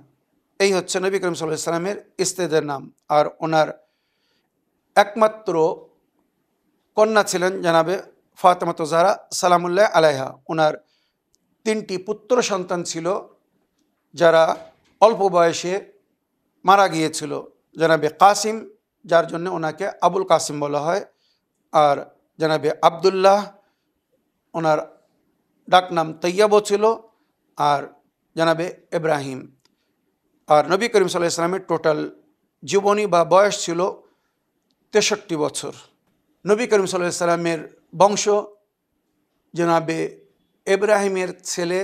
এই হচ্ছে নবী করিম সাল্লাল্লাহু আলাইহি ওয়াসাল্লামের স্ত্রীদের নাম। আর ওনার একমাত্র কন্যা ছিলেন জনাবে ফাতেমা জাহরা সালামুল্লাহ আলাইহা। ওনার 3টি পুত্র সন্তান ছিল যারা অল্প বয়সে মারা গিয়েছিল। জনাবে কাসিম, যার জন্য ওনাকে আবুল কাসিম বলা হয়, আর জনাবে আবদুল্লাহ, ওনার ডাকনাম তৈয়বও ছিল, আর জনাবে ইব্রাহিম। আর নবী করিম সাল্লাল্লাহু আলাইহি ওয়াসাল্লামের টোটাল জীবনী বা বয়স ছিল 63 বছর। নবী করিম সাল্লাল্লাহু আলাইহি ওয়াসাল্লামের বংশ জনাবে ইব্রাহিমের ছেলে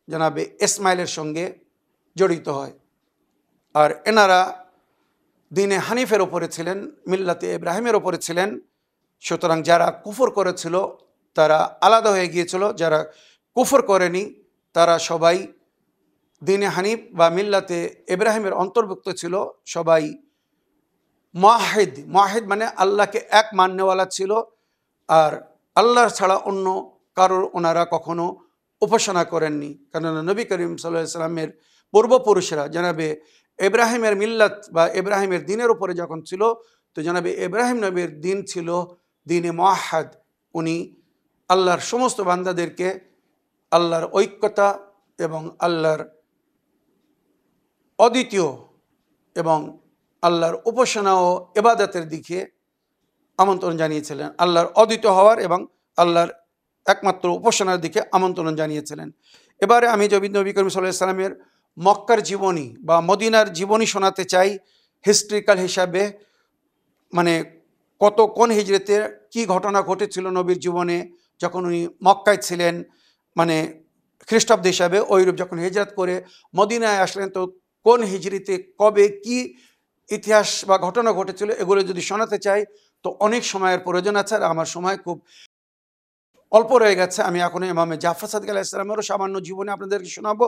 জনাবে ইসমাইলের সঙ্গে জড়িত হয়। আর এনারা দিনে হানিফের ওপরে ছিলেন, মিল্লাতে ইব্রাহিমের ওপরে ছিলেন। সুতরাং যারা কুফর করেছিল তারা আলাদা হয়ে গিয়েছিল, যারা কুফর করেনি তারা সবাই দিনে হানিফ বা মিল্লাতে ইব্রাহিমের অন্তর্ভুক্ত ছিল। সবাই মুআহিদ, মুআহিদ মানে আল্লাহকে এক মাননেওয়ালা ছিল, আর আল্লাহর ছাড়া অন্য কারোর ওনারা কখনো উপাসনা করেননি। কেননা নবী করিম সাল্লাল্লাহু আলাইহি ওয়াসাল্লামের পূর্বপুরুষরা জনাবে ইব্রাহিমের মিল্লাত বা ইব্রাহিমের দিনের উপরে যখন ছিল, তো জনাবে ইব্রাহিম নবীর দিন ছিল দিনে মুআহ্হাদ। উনি আল্লাহর সমস্ত বান্দাদেরকে আল্লাহর ঐক্যতা এবং আল্লাহর অদ্বিতীয় এবং আল্লাহর উপাসনা ও ইবাদতের দিকে আমন্ত্রণ জানিয়েছিলেন, আল্লাহর অদ্বিতীয় হওয়ার এবং আল্লাহর একমাত্র উপাসনার দিকে আমন্ত্রণ জানিয়েছিলেন। এবারে আমি নবী করিম সাল্লাল্লাহু আলাইহি ওয়াসাল্লামের মক্কার জীবনী বা মদিনার জীবনী শোনাতে চাই হিস্ট্রিক্যাল হিসাবে, মানে কোন হিজরতে কি ঘটনা ঘটেছিল নবীর জীবনে যখন উনি মক্কায় ছিলেন, মানে খ্রিস্টাব্দ হিসাবে, ওইরূপ যখন হিজরত করে মদিনায় আসলেন, তো কোন হিজরিতে কবে কি ইতিহাস বা ঘটনা ঘটেছিল এগুলো যদি শোনাতে চাই তো অনেক সময়ের প্রয়োজন আছে। আর আমার সময় খুব অল্প রয়ে গেছে। আমি এখন ইমামে জাফর সাদিক আলাইহিস সালামেরও সামান্য জীবনী আপনাদেরকে শোনাবো।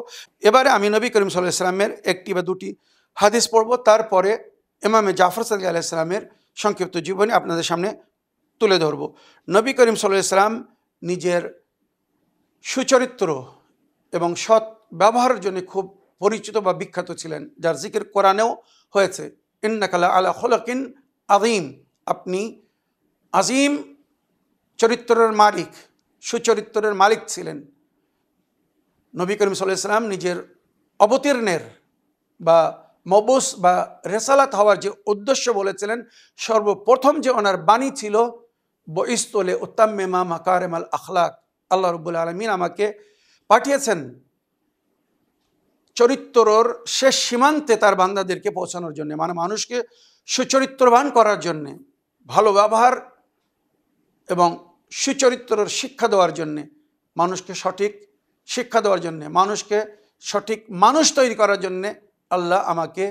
এবারে আমি নবী করিম সাল্লাল্লাহু আলাইহি ওয়াসাল্লামের 1টি বা 2টি হাদিস পড়ব, তারপরে ইমামে জাফর সাদিক আলাইহিস সালামের সংক্ষিপ্ত জীবনী আপনাদের সামনে তুলে ধরব। নবী করিম সাল্লাল্লাহু আলাইহি ওয়াসাল্লাম নিজের সুচরিত্র এবং সৎ ব্যবহারের জন্য খুব পরিচিত বা বিখ্যাত ছিলেন, যার জিকির কোরআনেও হয়েছে, ইন্নাকা লা আলা খুলুকিন আযীম, আপনি আজিম চরিত্রের মালিক, সুচরিত্রের মালিক ছিলেন। নবী করিম সাল্লাল্লাহু আলাইহি ওয়াসাল্লাম নিজের অবতীর্ণের বা মবুস বা রেসালাত হওয়ার যে উদ্দেশ্য বলেছিলেন, সর্বপ্রথম যে ওনার বাণী ছিল বুইসতু লিউতাম্মিমা মাকারিমাল আখলাক, আল্লাহ রাব্বুল আলামিন আমাকে পাঠিয়েছেন চরিত্রর শেষ সীমান্তে তার বান্দাদেরকে পৌঁছানোর জন্য, মানে মানুষকে সুচরিত্রবান করার জন্যে, ভালো ব্যবহার এবং সুচরিত্রের শিক্ষা দেওয়ার জন্যে, মানুষকে সঠিক শিক্ষা দেওয়ার জন্যে, মানুষকে সঠিক মানুষ তৈরি করার জন্যে আল্লাহ আমাকে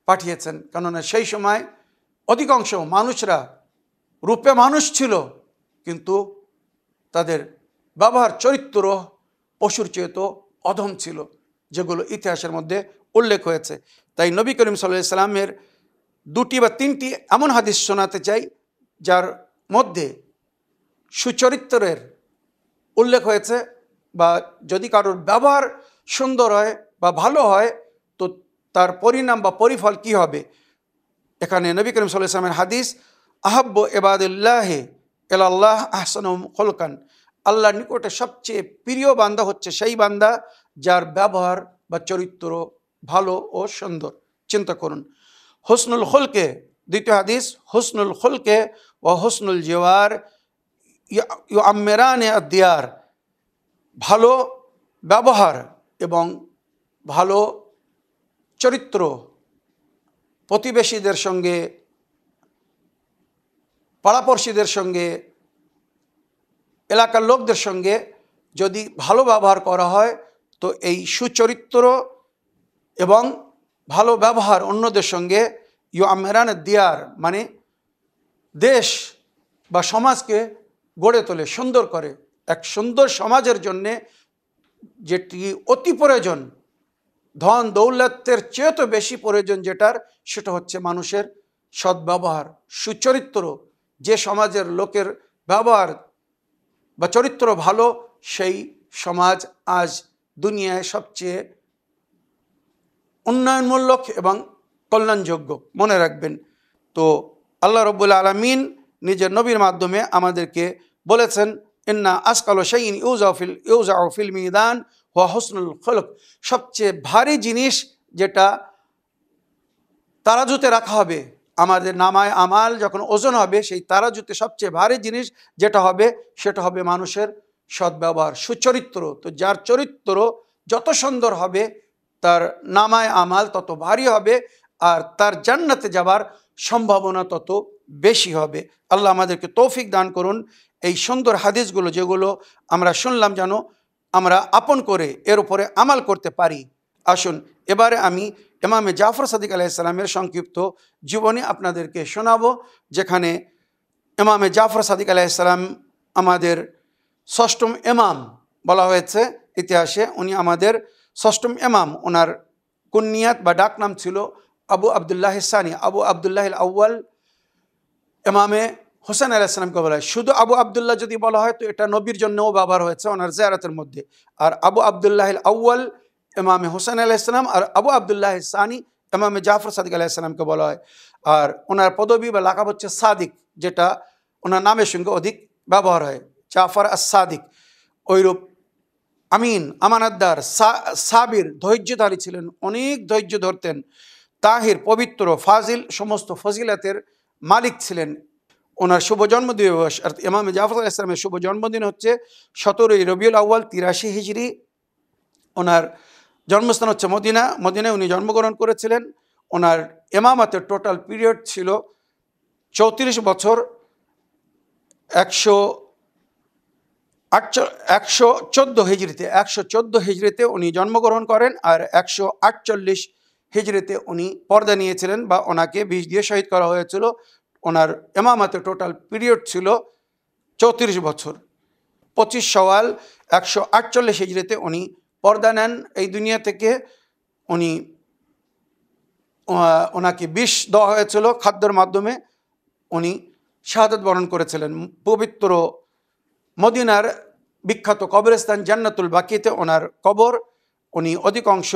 পাঠিয়েছেন। কেননা সেই সময় অধিকাংশ মানুষরা রূপে মানুষ ছিল, কিন্তু তাদের ব্যবহার চরিত্র পশুর চেয়েও অধম ছিল, যেগুলো ইতিহাসের মধ্যে উল্লেখ হয়েছে। তাই নবী করিম সাল্লাল্লাহু আলাইহি ওয়াসাল্লামের 2টি বা 3টি এমন হাদিস শোনাতে চাই যার মধ্যে সুচরিত্রের উল্লেখ হয়েছে, বা যদি কারোর ব্যবহার সুন্দর হয় বা ভালো হয় তো তার পরিণাম বা পরিফল কি হবে। এখানে নবী করিম সাল্লাল্লাহু আলাইহি ওয়াসাল্লামের হাদিস, আহাব্বু ইবাদিল্লাহি ইলাল্লাহ আহসানুহুম খুলকান, আল্লাহর নিকটে সবচেয়ে প্রিয় বান্দা হচ্ছে সেই বান্দা যার ব্যবহার বা চরিত্র ভালো ও সুন্দর। চিন্তা করুন, হুসনুল খুলকে, দ্বিতীয় হাদিস, হুসনুল খুলকে ও হুসনুল জিওয়ার ইউআম্মিরানে আদ-দিয়ার, ভালো ব্যবহার এবং ভালো চরিত্র প্রতিবেশীদের সঙ্গে, পাড়াপড়শিদের সঙ্গে, এলাকার লোকদের সঙ্গে যদি ভালো ব্যবহার করা হয় তো এই সুচরিত্র এবং ভালো ব্যবহার অন্যদের সঙ্গে ইউআম্মিরান দিয়ার মানে দেশ বা সমাজকে গড়ে তোলে, সুন্দর করে। এক সুন্দর সমাজের জন্যে যেটি অতি প্রয়োজন, ধন দৌলতের চেয়ে তো বেশি প্রয়োজন যেটার, সেটা হচ্ছে মানুষের সদ্ব্যবহার, সুচরিত্র। যে সমাজের লোকের ব্যবহার বা চরিত্র ভালো, সেই সমাজ আজ দুনিয়ায় সবচেয়ে উন্নয়নমূলক এবং কল্যাণযোগ্য। মনে রাখবেন, তো আল্লাহ রব্বুল আলামিন নিজের নবীর মাধ্যমে আমাদেরকে বলেছেন, ইন্না আসকাল শাইইন ইউজাউ ফিল মিদান ওয়া হুসনুল খুলুক, সবচেয়ে ভারী জিনিস যেটা তারাজুতে রাখা হবে, আমাদের নামায় আমাল যখন ওজন হবে, সেই তারাজুতে সবচেয়ে ভারী জিনিস যেটা হবে সেটা হবে মানুষের সদ্ব্যবহার, সুচরিত্র। তো যার চরিত্র যত সুন্দর হবে তার নামায় আমাল তত ভারী হবে, আর তার জান্নাতে যাবার সম্ভাবনা তত বেশি হবে। আল্লাহ আমাদেরকে তৌফিক দান করুন এই সুন্দর হাদিসগুলো যেগুলো আমরা শুনলাম যেন আমরা আপন করে এর উপরে আমাল করতে পারি। আসুন এবারে আমি ইমামে জাফর সাদিক আলাইহিস সালামের সংক্ষিপ্ত জীবনী আপনাদেরকে শোনাবো, যেখানে ইমামে জাফর সাদিক আলাইহিস সালাম আমাদের ষষ্ঠম ইমাম বলা হয়েছে ইতিহাসে। উনি আমাদের ষষ্ঠম ইমাম। ওনার কুনিয়াত বা ডাকনাম ছিল আবু আবদুল্লাহ সানি, আবু আবদুল্লাহ আউয়াল। ইমামে হোসেন আলাইহিস সালামকে বলা হয়। শুধু আবু আবদুল্লাহ যদি বলা হয় তো এটা নবীর জন্যও ব্যবহার হয়েছে ওনার জিয়ারতের মধ্যে। আর আবু আবদুল্লাহ আউয়াল ইমামে হোসেন আলাইহিস সালাম, আর আবু আবদুল্লাহ সানি ইমামে জাফর সাদিক আলাইহিস সালামকে বলা হয়। আর ওনার পদবী বা লাকাব হচ্ছে সাদিক, যেটা ওনার নামের সঙ্গে অধিক ব্যবহার হয়, জাফর আস সাদিক। ওইরূপ আমিন, আমানতদার, সাবির, ধৈর্যধারী ছিলেন, অনেক ধৈর্য ধরতেন। তাহির, পবিত্র, ফাজিল, সমস্ত ফজিলাতের মালিক ছিলেন। ওনার শুভ জন্মদিবস অর্থাৎ ইমাম জাফর আলাইহিস সালামের শুভ জন্মদিন হচ্ছে 17ই রবিউল আউয়াল 83 হিজরি। ওনার জন্মস্থান হচ্ছে মদিনা, মদিনায় উনি জন্মগ্রহণ করেছিলেন। ওনার ইমামাতের টোটাল পিরিয়ড ছিল 34 বছর। 114 হিজরিতে উনি জন্মগ্রহণ করেন, আর 148 হিজরিতে উনি পর্দা নিয়েছিলেন বা ওনাকে বিষ দিয়ে শহীদ করা হয়েছিল। ওনার ইমামাতে টোটাল পিরিয়ড ছিল 34 বছর। 25 শাওয়াল 148 হিজরিতে উনি পর্দা নেন এই দুনিয়া থেকে। ওনাকে বিষ দেওয়া হয়েছিল খাদ্যের মাধ্যমে, উনি শাহাদাত বরণ করেছিলেন। পবিত্র মদিনার বিখ্যাত কবরস্থান জান্নাতুল বাকিতে ওনার কবর। উনি অধিকাংশ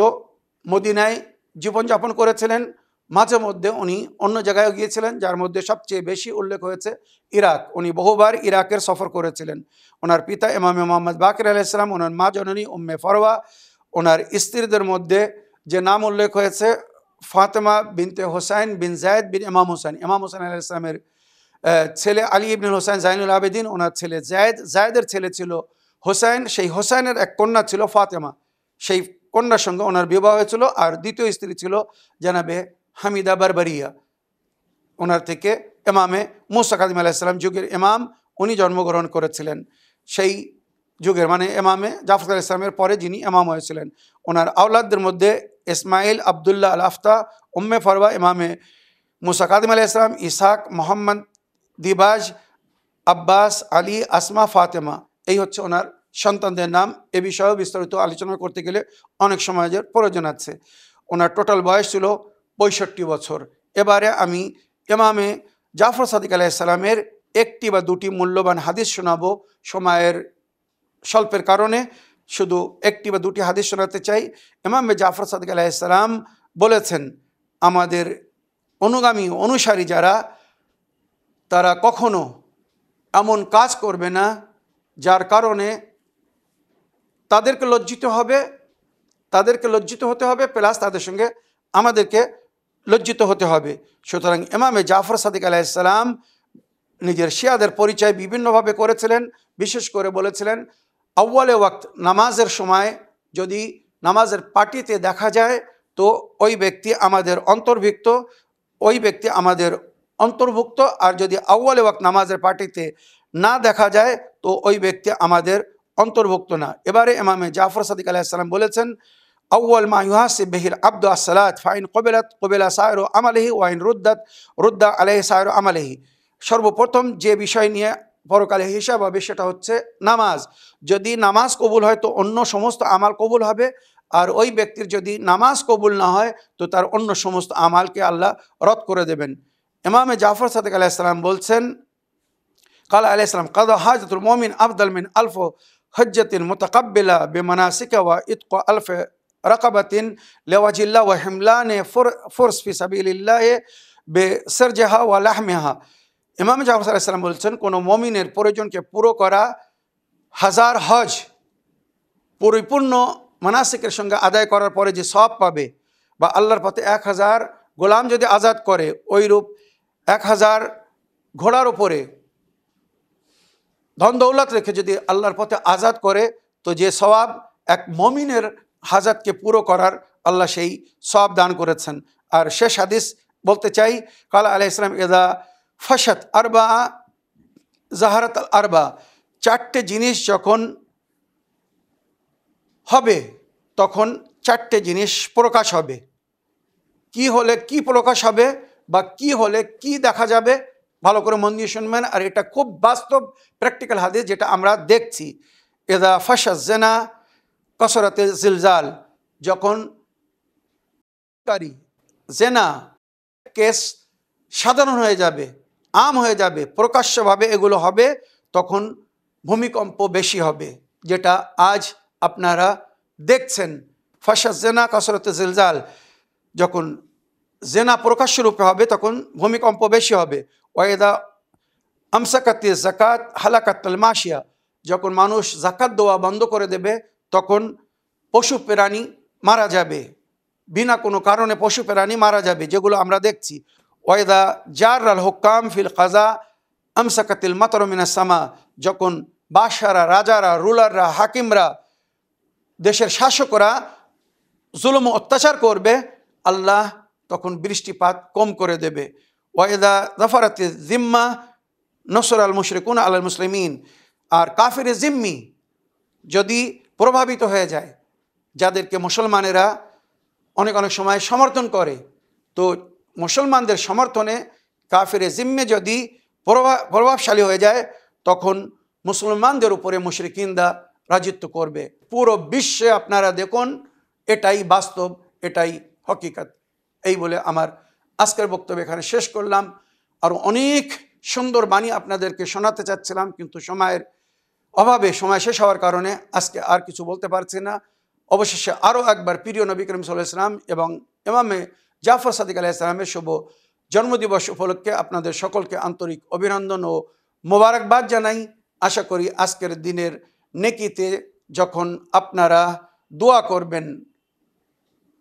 মদিনায় জীবনযাপন করেছিলেন, মাঝে মধ্যে উনি অন্য জায়গায় গিয়েছিলেন, যার মধ্যে সবচেয়ে বেশি উল্লেখ হয়েছে ইরাক। উনি বহুবার ইরাকের সফর করেছিলেন। ওনার পিতা ইমামে মোহাম্মদ বাকির আলাইহিস সালাম, ওনার মা জননী উম্মে ফরওয়া। ওনার স্ত্রীদের মধ্যে যে নাম উল্লেখ হয়েছে ফাতেমা বিনতে হোসাইন বিন জায়েদ বিন ইমাম হোসেন, ইমাম হোসেন আলাইহিস সালামের ছেলে আলী ইবনুল হোসেন জাইনুল আবেদিন, ওনার ছেলে জায়েদ, জায়েদের ছেলে ছিল হোসেন, সেই হোসেনের এক কন্যা ছিল ফাতেমা, সেই কন্যার সঙ্গে ওনার বিবাহ হয়েছিল। আর দ্বিতীয় স্ত্রী ছিল জানাবে হামিদা বারবারিয়া। ওনার থেকে ইমামে মুসা কাযিম আলাইহিস সালাম যুগের ইমাম উনি জন্মগ্রহণ করেছিলেন, সেই যুগের মানে ইমামে জাফর আলাইহিস সালামের পরে যিনি ইমাম হয়েছিলেন। ওনার আওলাদদের মধ্যে ইসমাইল, আবদুল্লাহ আল আফতা, উম্মে ফরওয়া, ইমামে মুসা কাযিম আলাইহিস সালাম, ইসহাক, মোহাম্মদ, দিবাজ, আব্বাস, আলী, আসমা, ফাতেমা, এই হচ্ছে ওনার সন্তানদের নাম। এ বিষয়েও বিস্তারিত আলোচনা করতে গেলে অনেক সময়ের প্রয়োজন আছে। ওনার টোটাল বয়স ছিল 65 বছর। এবারে আমি ইমামে জাফর সাদিক আলাইহিস সালামের একটি বা দুটি মূল্যবান হাদিস শোনাবো সময়ের স্বল্পের কারণে শুধু একটি বা দুটি হাদিস শোনাতে চাই। ইমাম জাফর সাদিক আলাইহিস সালাম বলেছেন, আমাদের অনুগামী অনুসারী যারা, তারা কখনো এমন কাজ করবে না যার কারণে তাদেরকে লজ্জিত হতে হবে, প্লাস তাদের সঙ্গে আমাদেরকে লজ্জিত হতে হবে। সুতরাং ইমাম জাফর সাদিক আলাইহিস সালাম নিজের শিয়াদের পরিচয় বিভিন্নভাবে করেছিলেন। বিশেষ করে বলেছিলেন, আউয়ালে ওয়াক্ত নামাজের সময় যদি নামাজের পার্টিতে দেখা যায় তো ওই ব্যক্তি আমাদের অন্তর্ভুক্ত, আর যদি আউয়ালে ওয়াক্ত নামাজের পার্টিতে না দেখা যায় তো ওই ব্যক্তি আমাদের অন্তর্ভুক্ত না। এবারে ইমামে জাফর সাদিক আলাইহিস সালাম বলেছেন, আউয়াল মা ইউহাসিব বিহিল আবদু আস-সালাত ফাইন কবিলাত কবিলা সাইরু আমালিহি ওয়া ইন রুদ্দা আলাইহি সাইরু আমালিহি। সর্বপ্রথম যে বিষয় নিয়ে পরকালে হিসাব হবে সেটা হচ্ছে নামাজ। যদি নামাজ কবুল হয় তো অন্য সমস্ত আমাল কবুল হবে, আর ওই ব্যক্তির যদি নামাজ কবুল না হয় তো তার অন্য সমস্ত আমালকে আল্লাহ রদ করে দেবেন। ইমামে জাফর সাদিক আলাইহিস সালাম বলছেন, কালা আলাইহিস সালাম কাদা হাজাতুল মুমিন আফদাল মিন আলফ হজ্জাতিন মুতাকাব্বিলা বিমানাসিকা ওয়া ইতকা আলফ রাকাবাতিন লিওয়াজিল্লাহ ওয়া হিমলানে ফুরস ফি সাবিলিল্লাহ বিসারজিহা ওয়া লাহমিহা। ইমাম জাফর আলাইহিস সালাম বলছেন, কোনো মুমিনের প্রয়োজনকে পুরো করা 1000 হজ পরিপূর্ণ মানাসিকের সঙ্গে আদায় করার পরে যে সওয়াব পাবে, বা আল্লাহর পথে 1000 গোলাম যদি আজাদ করে, ওইরূপ 1000 ঘোড়ার উপরে ধন দৌলত রেখে যদি আল্লাহর পথে আজাদ করে, তো যে সওয়াব এক মুমিনের হাজাতকে পুরো করার আল্লাহ সেই সওয়াব দান করেছেন। আর শেষ হাদিস বলতে চাই, কালা আলাইহিস সালাম ইদা ফাশাত আরবা জাহারাত আল আরবা, 4টে জিনিস যখন হবে তখন 4টে জিনিস প্রকাশ হবে। কি হলে কি প্রকাশ হবে বা কি হলে কি দেখা যাবে, ভালো করে মন দিয়ে শুনবেন। আর এটা খুব বাস্তব প্র্যাকটিক্যাল হাদিস, যেটা আমরা দেখছি। ইদা ফাশাত জিনা কাসরাতে জিলজাল, যখন জেনা কেস সাধারণ হয়ে যাবে, আম হয়ে যাবে, প্রকাশ্যভাবে এগুলো হবে, তখন ভূমিকম্প বেশি হবে, যেটা আজ আপনারা দেখছেন। ফাশাত জেনা কাসরাতে জিলজাল, যখন জেনা প্রকাশ্য রূপে হবে তখন ভূমিকম্প বেশি হবে। ওয়াইদা আমসাকাতি যাকাত হালাকাতুল মাশিয়া, যখন মানুষ যাকাত দেওয়া বন্ধ করে দেবে তখন পশু প্রাণী মারা যাবে, বিনা কোনো কারণে পশু প্রাণী মারা যাবে, যেগুলো আমরা দেখছি। ওয়াইদা জারাল হুকাম ফিল কাজা আমসাকাতিল মাতার মিনাস সামা, যখন বাদশারা, রাজারা, রুলাররা, হাকিমরা, দেশের শাসকরা জুলুম অত্যাচার করবে, আল্লাহ তখন বৃষ্টিপাত কম করে দেবে। ওয়াইদা জাফারাত জিম্মা নসর আল মুশরিকুন আল মুসলিমিন, আর কাফির জিম্মি যদি প্রভাবিত হয়ে যায়, যাদেরকে মুসলমানেরা অনেক সময় সমর্থন করে, তো মুসলমানদের সমর্থনে কাফির জিম্মে যদি প্রভাবশালী হয়ে যায়, তখন মুসলমানদের উপরে মুশরিকিনরা রাজত্ব করবে। পুরো বিশ্বে আপনারা দেখুন, এটাই বাস্তব, এটাই হকিকত। এই বলে আমার আজকের বক্তব্য এখানে শেষ করলাম। আরও অনেক সুন্দর বাণী আপনাদেরকে শোনাতে চাচ্ছিলাম, কিন্তু সময়ের অভাবে, সময় শেষ হওয়ার কারণে আজকে আর কিছু বলতে পারছি না। অবশেষে আরও একবার প্রিয় নবী করিম সাল্লাল্লাহু আলাইহি ওয়াসাল্লাম এবং ইমামে জাফর সাদিক আলাইহিস সালামের শুভ জন্মদিবস উপলক্ষে আপনাদের সকলকে আন্তরিক অভিনন্দন ও মোবারকবাদ জানাই। আশা করি আজকের দিনের নেকিতে যখন আপনারা দোয়া করবেন,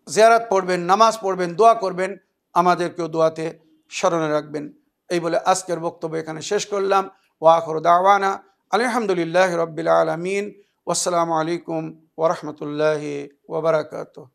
জিয়ারত পড়বেন, নামাজ পড়বেন, দোয়া করবেন, আমাদেরকেও দোয়াতে স্মরণে রাখবেন। এই বলে আজকের বক্তব্য এখানে শেষ করলাম। ওয়া আখিরু দাওয়ানা আলহামদুলিল্লাহি রাব্বিল আলামিন। ওয়াসসালামু আলাইকুম ওয়া রাহমাতুল্লাহি ওয়া বারাকাতুহু।